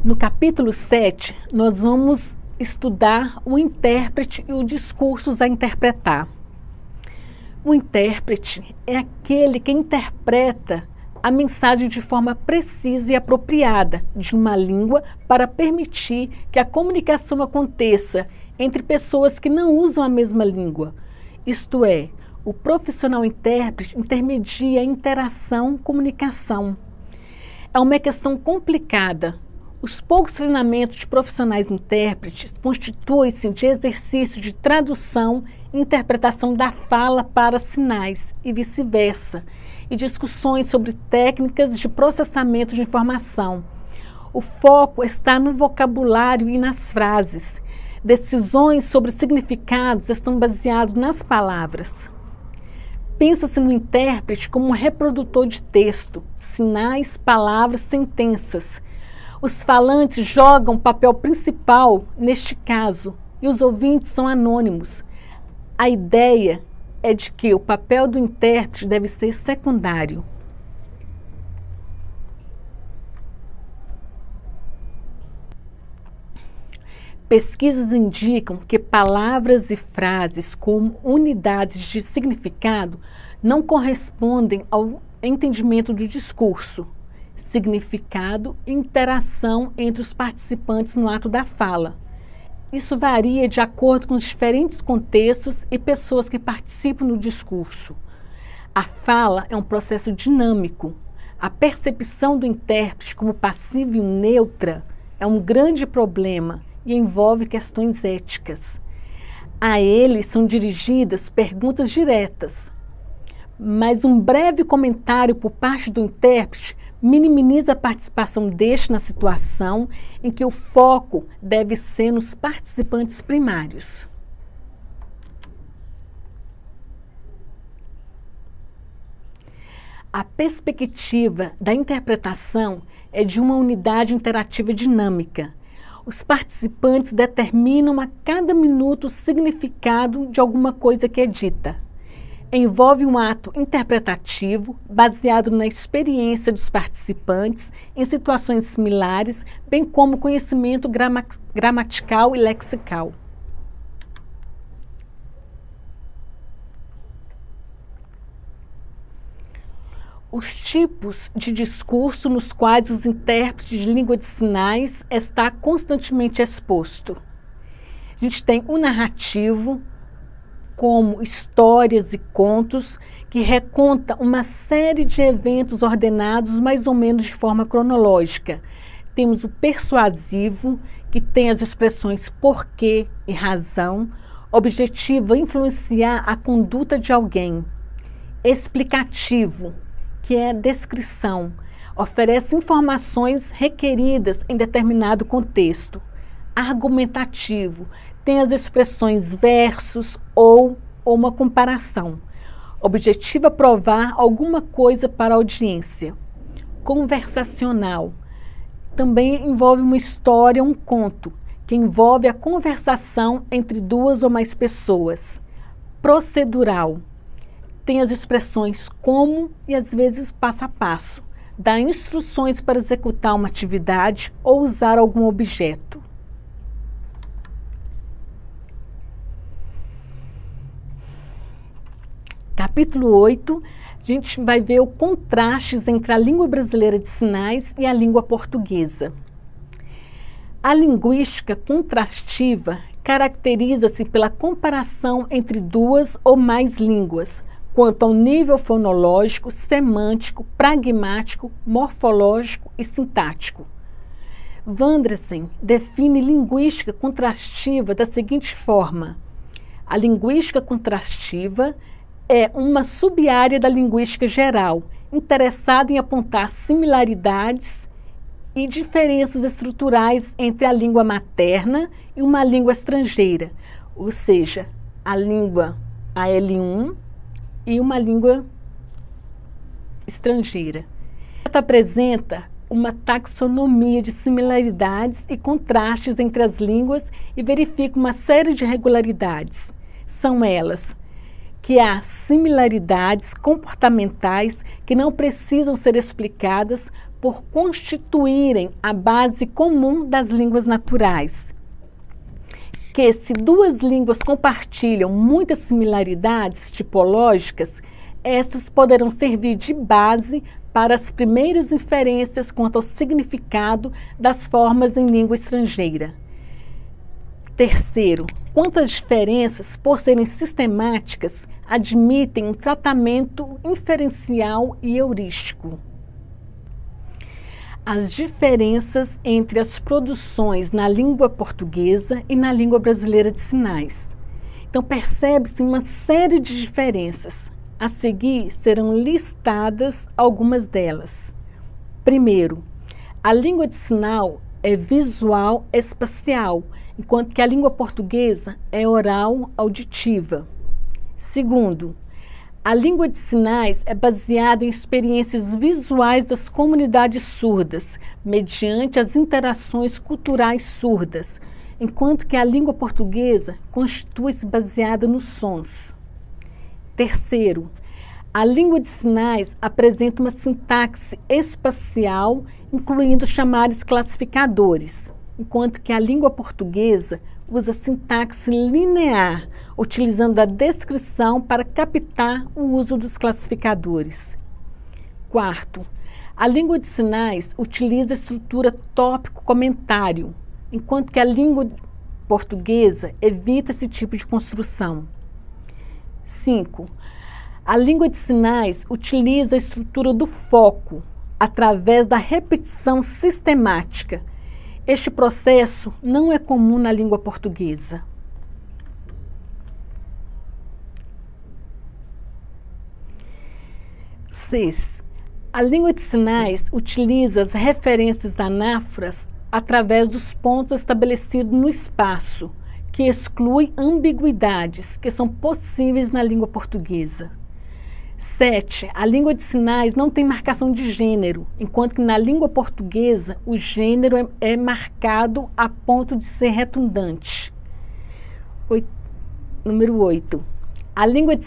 No capítulo 7, nós vamos estudar o intérprete e os discursos a interpretar. O intérprete é aquele que interpreta a mensagem de forma precisa e apropriada de uma língua para permitir que a comunicação aconteça entre pessoas que não usam a mesma língua. Isto é, o profissional intérprete intermedia a interação, comunicação. É uma questão complicada. Os poucos treinamentos de profissionais intérpretes constituem-se de exercício de tradução e interpretação da fala para sinais e vice-versa, e discussões sobre técnicas de processamento de informação. O foco está no vocabulário e nas frases. Decisões sobre significados estão baseadas nas palavras. Pensa-se no intérprete como um reprodutor de texto, sinais, palavras, sentenças. Os falantes jogam papel principal neste caso e os ouvintes são anônimos. A ideia é de que o papel do intérprete deve ser secundário. Pesquisas indicam que palavras e frases como unidades de significado não correspondem ao entendimento do discurso, significado e interação entre os participantes no ato da fala. Isso varia de acordo com os diferentes contextos e pessoas que participam do discurso. A fala é um processo dinâmico. A percepção do intérprete como passiva e neutra é um grande problema e envolve questões éticas. A ele são dirigidas perguntas diretas, mas um breve comentário por parte do intérprete minimiza a participação deste na situação em que o foco deve ser nos participantes primários. A perspectiva da interpretação é de uma unidade interativa dinâmica. Os participantes determinam a cada minuto o significado de alguma coisa que é dita. Envolve um ato interpretativo baseado na experiência dos participantes em situações similares, bem como conhecimento gramatical e lexical. Os tipos de discurso nos quais os intérpretes de língua de sinais está constantemente exposto. A gente tem o narrativo, como histórias e contos que reconta uma série de eventos ordenados mais ou menos de forma cronológica. Temos o persuasivo, que tem as expressões porquê e razão, objetivo influenciar a conduta de alguém. Explicativo, que é a descrição, oferece informações requeridas em determinado contexto. Argumentativo, tem as expressões versus ou uma comparação. Objetivo é provar alguma coisa para a audiência. Conversacional, também envolve uma história, um conto, que envolve a conversação entre duas ou mais pessoas. Procedural, tem as expressões como e às vezes passo a passo, dá instruções para executar uma atividade ou usar algum objeto. Capítulo 8, a gente vai ver os contrastes entre a língua brasileira de sinais e a língua portuguesa. A linguística contrastiva caracteriza-se pela comparação entre duas ou mais línguas, quanto ao nível fonológico, semântico, pragmático, morfológico e sintático. Wandersen define linguística contrastiva da seguinte forma: a linguística contrastiva é uma sub-área da linguística geral, interessada em apontar similaridades e diferenças estruturais entre a língua materna e uma língua estrangeira, ou seja, a língua AL1 e uma língua estrangeira. Ela apresenta uma taxonomia de similaridades e contrastes entre as línguas e verifica uma série de regularidades. São elas que há similaridades comportamentais que não precisam ser explicadas, por constituírem a base comum das línguas naturais. Que se duas línguas compartilham muitas similaridades tipológicas, essas poderão servir de base para as primeiras inferências quanto ao significado das formas em língua estrangeira. Terceiro, quanto às diferenças, por serem sistemáticas, admitem um tratamento inferencial e heurístico. As diferenças entre as produções na língua portuguesa e na língua brasileira de sinais. Então, percebe-se uma série de diferenças. A seguir, serão listadas algumas delas. Primeiro, a língua de sinal é visual espacial, enquanto que a língua portuguesa é oral auditiva. Segundo, a língua de sinais é baseada em experiências visuais das comunidades surdas, mediante as interações culturais surdas, enquanto que a língua portuguesa constitui-se baseada nos sons. Terceiro, a língua de sinais apresenta uma sintaxe espacial, incluindo chamares classificadores, enquanto que a língua portuguesa usa sintaxe linear, utilizando a descrição para captar o uso dos classificadores. Quarto, a língua de sinais utiliza a estrutura tópico-comentário, enquanto que a língua portuguesa evita esse tipo de construção. 5. A língua de sinais utiliza a estrutura do foco, através da repetição sistemática. Este processo não é comum na língua portuguesa. 6. A língua de sinais utiliza as referências anáforas através dos pontos estabelecidos no espaço, que exclui ambiguidades que são possíveis na língua portuguesa. 7. A língua de sinais não tem marcação de gênero, enquanto que na língua portuguesa o gênero é marcado a ponto de ser redundante. Número 8. A língua de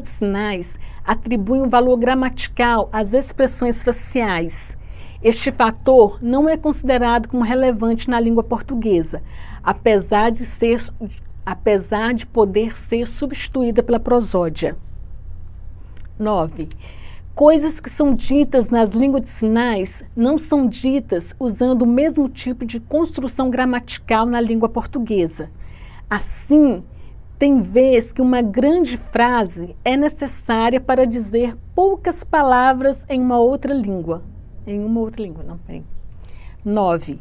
sinais atribui um valor gramatical às expressões faciais. Este fator não é considerado como relevante na língua portuguesa, apesar de poder ser substituída pela prosódia. 9. Coisas que são ditas nas línguas de sinais não são ditas usando o mesmo tipo de construção gramatical na língua portuguesa. Assim, tem vez que uma grande frase é necessária para dizer poucas palavras em uma outra língua. 9.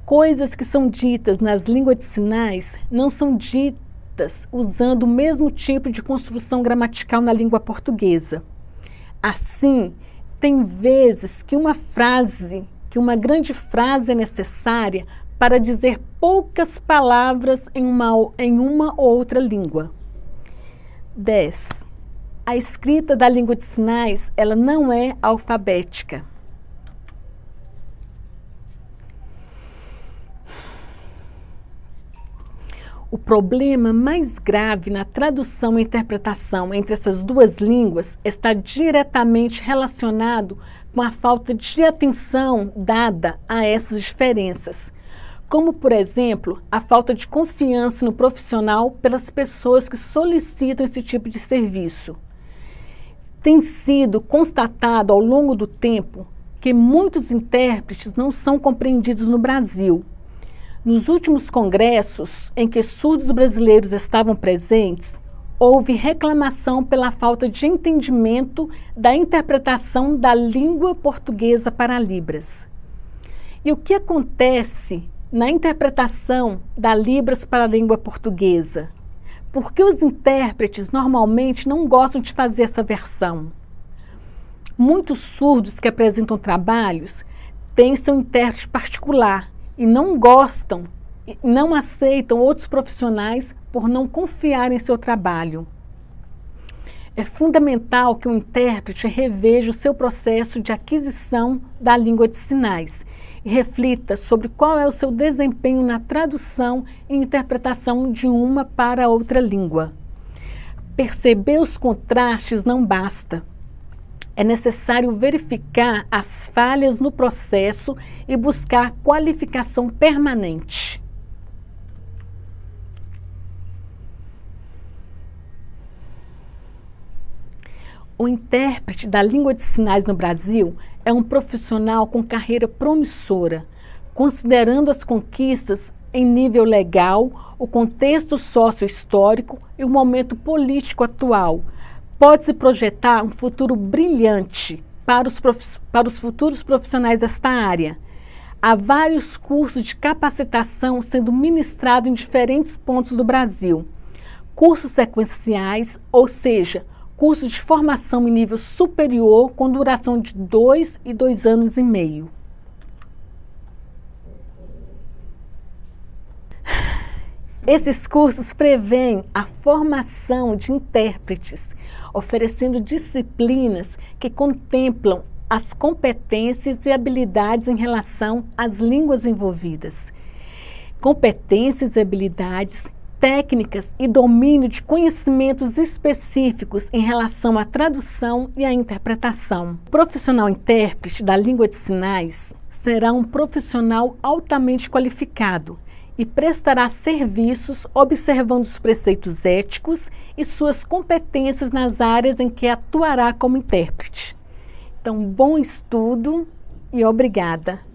Coisas que são ditas nas línguas de sinais não são ditas usando o mesmo tipo de construção gramatical na língua portuguesa. Assim, tem vezes que uma grande frase é necessária para dizer poucas palavras em uma ou outra língua. 10. A escrita da língua de sinais, ela não é alfabética. O problema mais grave na tradução e interpretação entre essas duas línguas está diretamente relacionado com a falta de atenção dada a essas diferenças, como, por exemplo, a falta de confiança no profissional pelas pessoas que solicitam esse tipo de serviço. Tem sido constatado ao longo do tempo que muitos intérpretes não são compreendidos no Brasil. Nos últimos congressos em que surdos brasileiros estavam presentes, houve reclamação pela falta de entendimento da interpretação da língua portuguesa para Libras. E o que acontece na interpretação da Libras para a língua portuguesa? Porque os intérpretes normalmente não gostam de fazer essa versão. Muitos surdos que apresentam trabalhos têm seu intérprete particular e não gostam, não aceitam outros profissionais por não confiar em seu trabalho. É fundamental que o intérprete reveja o seu processo de aquisição da língua de sinais e reflita sobre qual é o seu desempenho na tradução e interpretação de uma para outra língua. Perceber os contrastes não basta. É necessário verificar as falhas no processo e buscar qualificação permanente. O intérprete da língua de sinais no Brasil é um profissional com carreira promissora, considerando as conquistas em nível legal, o contexto sócio-histórico e o momento político atual. Pode-se projetar um futuro brilhante para os futuros profissionais desta área. Há vários cursos de capacitação sendo ministrados em diferentes pontos do Brasil. Cursos sequenciais, ou seja, cursos de formação em nível superior com duração de 2 e 2 anos e meio. Esses cursos prevêem a formação de intérpretes, oferecendo disciplinas que contemplam as competências e habilidades em relação às línguas envolvidas. Competências e habilidades técnicas e domínio de conhecimentos específicos em relação à tradução e à interpretação. O profissional intérprete da língua de sinais será um profissional altamente qualificado e prestará serviços observando os preceitos éticos e suas competências nas áreas em que atuará como intérprete. Então, bom estudo e obrigada!